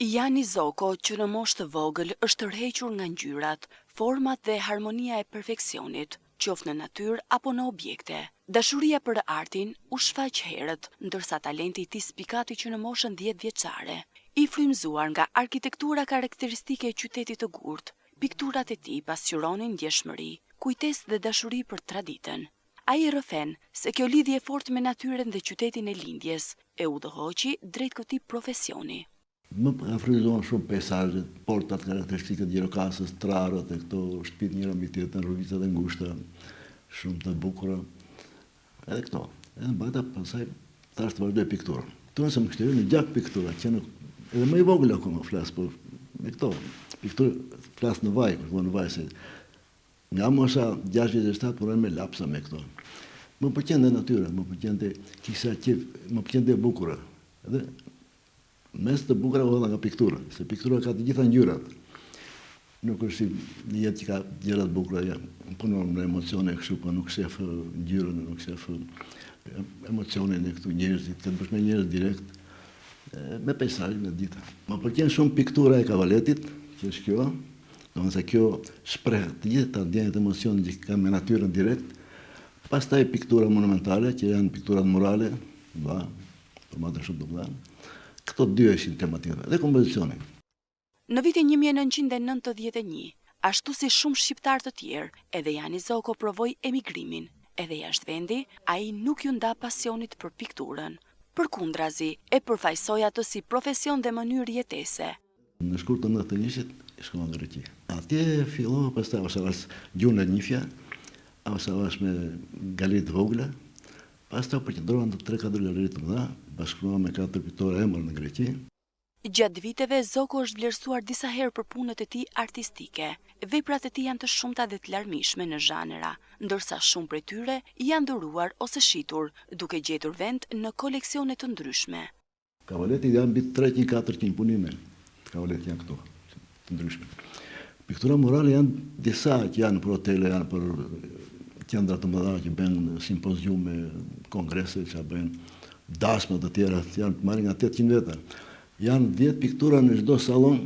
Jani Zoko, që në moshë të vogël është tërhequr nga ngjyrat, format dhe harmonia e perfeksionit, qoftë në natyrë apo në objekte. Dashuria për artin u shfaq herët, ndërsa talenti i tij spikati që në moshën 10 vjeçare. I frymzuar nga arkitektura karakteristike e qytetit të Gurt, pikturat e tij pasqyronin ndjeshmëri, kujtesë dhe dashuri për traditën. Ai rrëfen se kjo lidhje fort me natyrën dhe qytetin e lindjes e udhëhoqi drejt këtij profesioni. Më frymëzuan shumë peizazhet, portat karakteristike të Gjirokastës, trarët e këto shtëpitë njëra mbi tjetrën, rrugëzat e ngushta, shumë të bukura. Edhe këto. Edhe mbajta pastaj tash të vazhdoj pikturën. Këtu më kishte në gjak piktura, që edhe më i vogël akoma flas, por me këto pikturë flas në vaj, kur në vaj se nga mosha 6-7 punoj me lapsa me këto. Më pëlqente natyra, më pëlqente kisha qef, më pëlqente e bukura. Edhe mes të bukura vëlla nga piktura, se piktura ka të gjitha ngjyrat. Nuk është si një jetë që ka gjëra të bukura, ja, punon me emocione kështu, po nuk shef ngjyrën, nuk shef emocionin e këtu njerëzit, të bësh me njerëz direkt, me peizazhin e dita. Më pëlqen shumë piktura e Kavaletit, që është kjo, domethënë se kjo shpreh të gjitha ndjenjat e emocionit që ka me natyrën direkt. Pastaj piktura monumentale, që janë pikturat murale, formate shumë të mëdha. Këto dy ishin tematikët dhe kompozicioni. Në vitin 1991, ashtu si shumë shqiptar të tjerë, edhe Jani Zoko provoi emigrimin. Edhe jashtë vendi, ai nuk ju nda pasionit për pikturën. Përkundrazi, e përfaqësoi atë si profesion dhe mënyrë jetese. Në shkurt të 91-shit, shkova në Greqi. Atje fillova pastaj avash gjunë e njifja, avash me galeri të vogla. Pastaj përqendrova në 3-4 galeri të mëdha, bashkëpunova me 4 pitore emër në Greqi. Gjatë viteve, Zoko është vlerësuar disa herë për punët e tij artistike. Veprat e tij janë të shumta dhe të larmishme në zhanra, ndërsa shumë prej tyre janë dhuruar ose shitur, duke gjetur vend në koleksione të ndryshme. Kavaleti janë mbi 300-400 punime. Kavalet janë këto, të ndryshme. Piktura murale janë disa që janë për hotele, janë për qendra të mëdha që bëjnë simpoziume, kongrese, që bëjnë dasma të tjera, janë të marrin nga 800 veta. Janë 10 piktura në çdo sallon,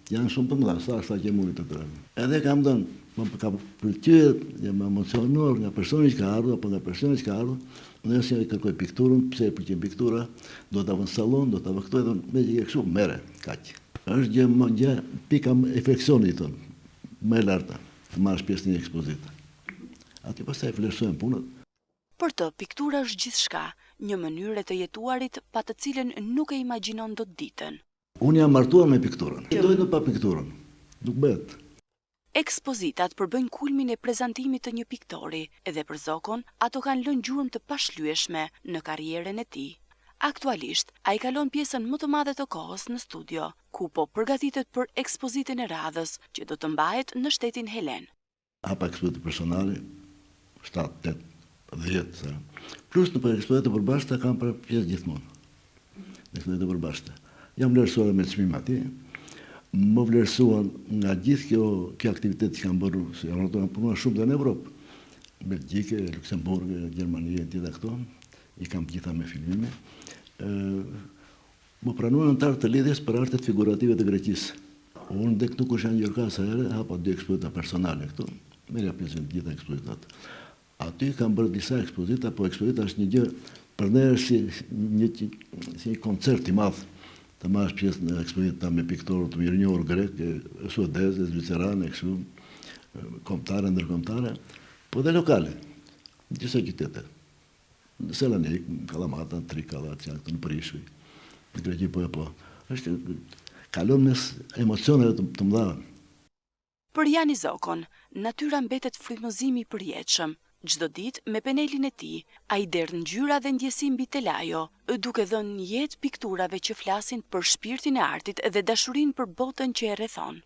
janë shumë të mëdha, sa që mundi të tërë. Edhe kam dhënë, më ka pëlqyer, jam emocionuar nga personi që ka ardhur apo nga personi që ka ardhur. Unë si e kërkoj pikturën, pse e pëlqen piktura, do ta vë në sallon, do ta vë këtu edhe me që kështu merre, kaq. Është gjë pika e fleksionit tonë, më e larta, të marrësh pjesë në një ekspozitë. Aty pastaj vlerësojmë punët. Për të, piktura është gjithçka, një mënyrë të jetuarit pa të cilën nuk e imagjinon dot ditën. Unë jam martuar me pikturën. Dojnë pa pikturën. Nuk bëhet. Ekspozitat përbëjnë kulmin e prezantimit të një piktori, edhe për Zokon, ato kanë lënë gjurmë të pashlyeshme në karrierën e tij. Aktualisht, ai kalon pjesën më të madhe të kohës në studio, ku po përgatitet për ekspozitën e radhës, që do të mbahet në shtetin Helen. Hapa ekspozita personale, 7, 8, 10, plus në për ekspozita të përbashkëta kam për pjesë gjithmonë. Ekspozita të përbashkëta. Jam vlerësuar me çmim atje. Më vlerësuan nga gjithë kjo aktivitet që kam bërë, se jam punuar shumë dhe në Evropë. Belgjike, Luksemburg, Gjermani, tjera këto, i kam gjitha me filmime. Më pranuan antar të lidhjes për artet figurative të Greqisë. Unë dhe këtu kush janë Gjirokastë herë, hapa 2 ekspozita personale këtu, merja pjesë në gjitha ekspozitat. Aty kam bërë disa ekspozita, po ekspozita është një gjë për ne është si një koncert i madh. Të marrësh pjesë në ekspozita me piktorë të mirënjohur grek, suedeze, zvicerane, kështu, kombëtare, ndërkombëtare, po dhe lokale, në disa qytete. Në Selanik, Kalamata, Trikalla, që janë këtu në Prishkuj, në Greqi po. Është kalon mes emocioneve të mëdha. Për Jani Zokon, natyra mbetet frymëzimi i përjetshëm. Çdo ditë me penelin e tij, ai derdh ngjyra dhe ndjesi mbi telajo, duke dhënë jetë pikturave që flasin për shpirtin e artit dhe dashurinë për botën që e rrethon.